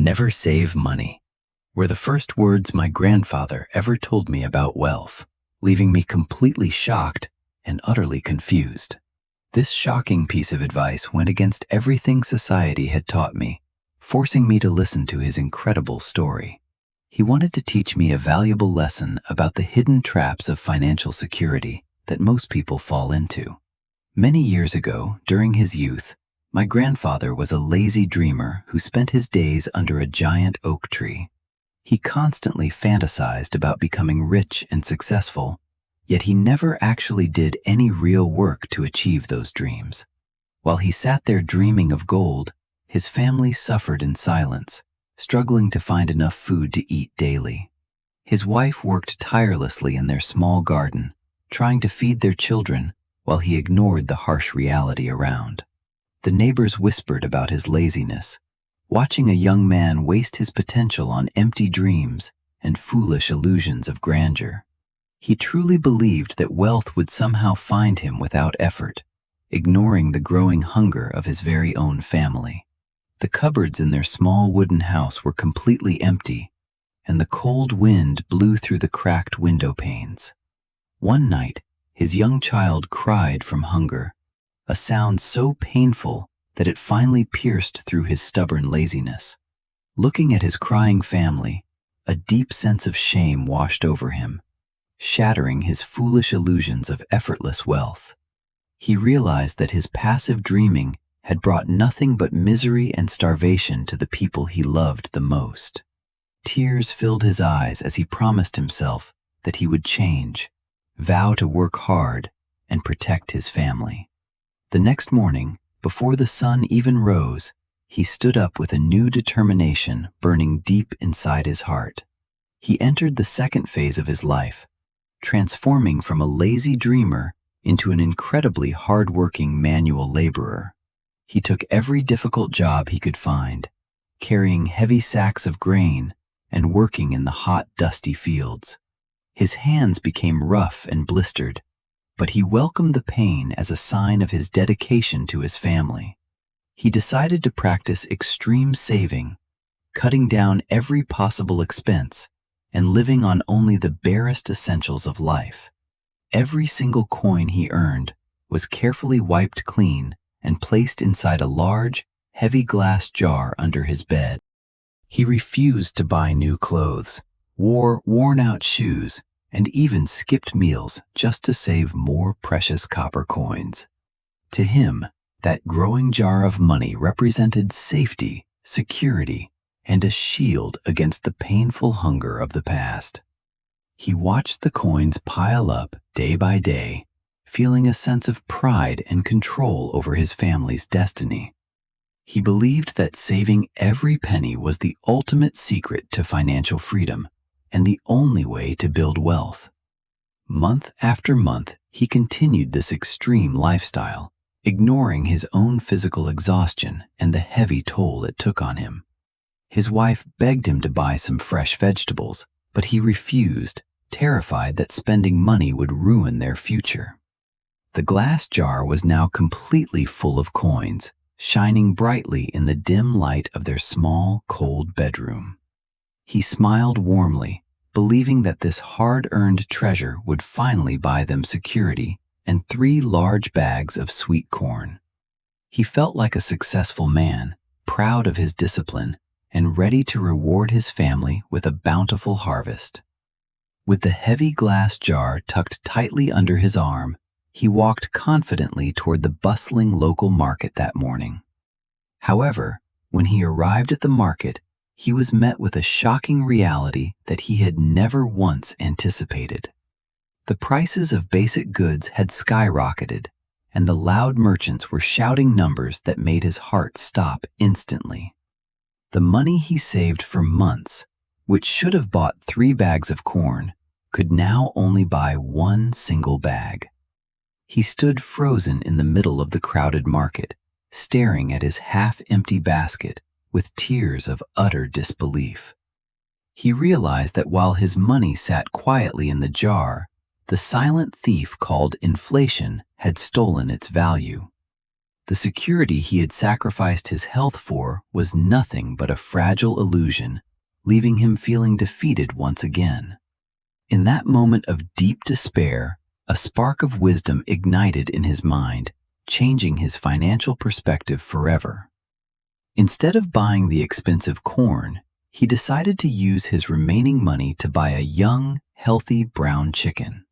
Never save money, were the first words my grandfather ever told me about wealth, leaving me completely shocked and utterly confused. This shocking piece of advice went against everything society had taught me, forcing me to listen to his incredible story. He wanted to teach me a valuable lesson about the hidden traps of financial security that most people fall into. Many years ago, during his youth, my grandfather was a lazy dreamer who spent his days under a giant oak tree. He constantly fantasized about becoming rich and successful, yet he never actually did any real work to achieve those dreams. While he sat there dreaming of gold, his family suffered in silence, struggling to find enough food to eat daily. His wife worked tirelessly in their small garden, trying to feed their children while he ignored the harsh reality around. The neighbors whispered about his laziness, watching a young man waste his potential on empty dreams and foolish illusions of grandeur. He truly believed that wealth would somehow find him without effort, ignoring the growing hunger of his very own family. The cupboards in their small wooden house were completely empty, and the cold wind blew through the cracked window panes. One night, his young child cried from hunger, a sound so painful that it finally pierced through his stubborn laziness. Looking at his crying family, a deep sense of shame washed over him, shattering his foolish illusions of effortless wealth. He realized that his passive dreaming had brought nothing but misery and starvation to the people he loved the most. Tears filled his eyes as he promised himself that he would change, vow to work hard, and protect his family. The next morning, before the sun even rose, he stood up with a new determination burning deep inside his heart. He entered the second phase of his life, transforming from a lazy dreamer into an incredibly hard-working manual laborer. He took every difficult job he could find, carrying heavy sacks of grain and working in the hot, dusty fields. His hands became rough and blistered, but he welcomed the pain as a sign of his dedication to his family. He decided to practice extreme saving, cutting down every possible expense and living on only the barest essentials of life. Every single coin he earned was carefully wiped clean and placed inside a large, heavy glass jar under his bed. He refused to buy new clothes, wore worn-out shoes, and even skipped meals just to save more precious copper coins. To him, that growing jar of money represented safety, security, and a shield against the painful hunger of the past. He watched the coins pile up day by day, feeling a sense of pride and control over his family's destiny. He believed that saving every penny was the ultimate secret to financial freedom and the only way to build wealth. Month after month, he continued this extreme lifestyle, ignoring his own physical exhaustion and the heavy toll it took on him. His wife begged him to buy some fresh vegetables, but he refused, terrified that spending money would ruin their future. The glass jar was now completely full of coins, shining brightly in the dim light of their small, cold bedroom. He smiled warmly, believing that this hard-earned treasure would finally buy them security and 3 large bags of sweet corn. He felt like a successful man, proud of his discipline, and ready to reward his family with a bountiful harvest. With the heavy glass jar tucked tightly under his arm, he walked confidently toward the bustling local market that morning. However, when he arrived at the market, he was met with a shocking reality that he had never once anticipated. The prices of basic goods had skyrocketed, and the loud merchants were shouting numbers that made his heart stop instantly. The money he saved for months, which should have bought 3 bags of corn, could now only buy 1 single bag. He stood frozen in the middle of the crowded market, staring at his half-empty basket with tears of utter disbelief. He realized that while his money sat quietly in the jar, the silent thief called inflation had stolen its value. The security he had sacrificed his health for was nothing but a fragile illusion, leaving him feeling defeated once again. In that moment of deep despair, a spark of wisdom ignited in his mind, changing his financial perspective forever. Instead of buying the expensive corn, he decided to use his remaining money to buy a young, healthy brown chicken.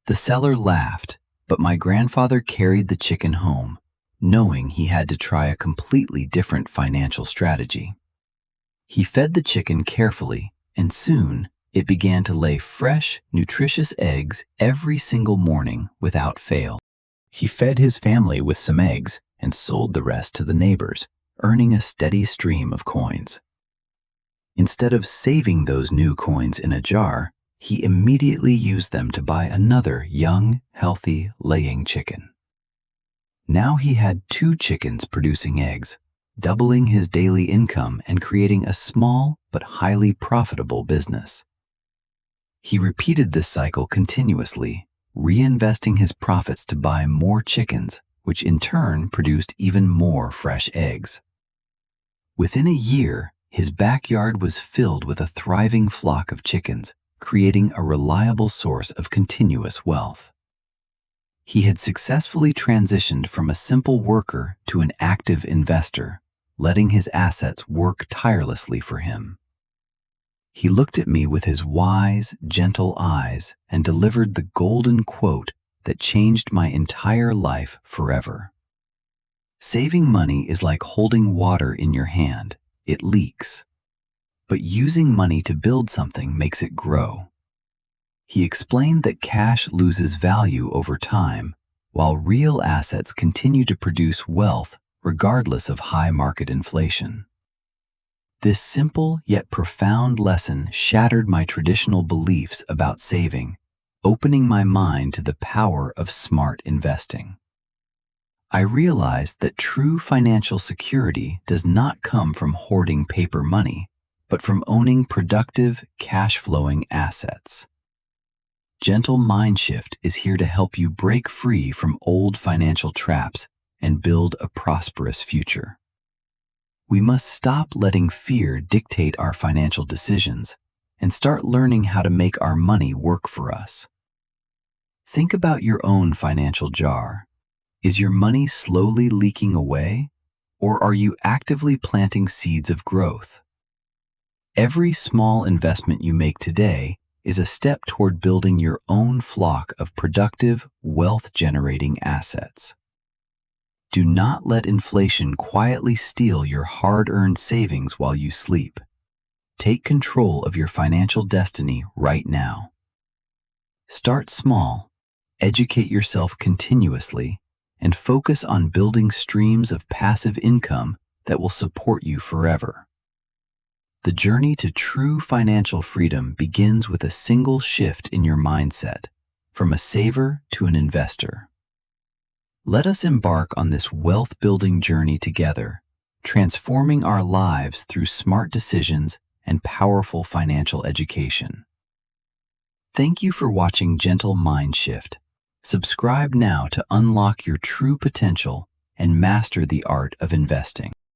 The seller laughed, but my grandfather carried the chicken home, knowing he had to try a completely different financial strategy. He fed the chicken carefully, and soon it began to lay fresh, nutritious eggs every single morning without fail. He fed his family with some eggs and sold the rest to the neighbors, earning a steady stream of coins. Instead of saving those new coins in a jar, he immediately used them to buy another young, healthy, laying chicken. Now he had 2 chickens producing eggs, doubling his daily income and creating a small but highly profitable business. He repeated this cycle continuously, reinvesting his profits to buy more chickens, which in turn produced even more fresh eggs. Within a year, his backyard was filled with a thriving flock of chickens, creating a reliable source of continuous wealth. He had successfully transitioned from a simple worker to an active investor, letting his assets work tirelessly for him. He looked at me with his wise, gentle eyes and delivered the golden quote that changed my entire life forever. Saving money is like holding water in your hand. It leaks. But using money to build something makes it grow. He explained that cash loses value over time, while real assets continue to produce wealth regardless of high market inflation. This simple yet profound lesson shattered my traditional beliefs about saving, opening my mind to the power of smart investing. I realized that true financial security does not come from hoarding paper money, but from owning productive, cash-flowing assets. Gentle Mind Shift is here to help you break free from old financial traps and build a prosperous future. We must stop letting fear dictate our financial decisions and start learning how to make our money work for us. Think about your own financial jar. Is your money slowly leaking away, or are you actively planting seeds of growth? Every small investment you make today is a step toward building your own flock of productive, wealth-generating assets. Do not let inflation quietly steal your hard-earned savings while you sleep. Take control of your financial destiny right now. Start small, educate yourself continuously, and focus on building streams of passive income that will support you forever. The journey to true financial freedom begins with a single shift in your mindset, from a saver to an investor. Let us embark on this wealth-building journey together, transforming our lives through smart decisions and powerful financial education. Thank you for watching Gentle Mind Shift. Subscribe now to unlock your true potential and master the art of investing.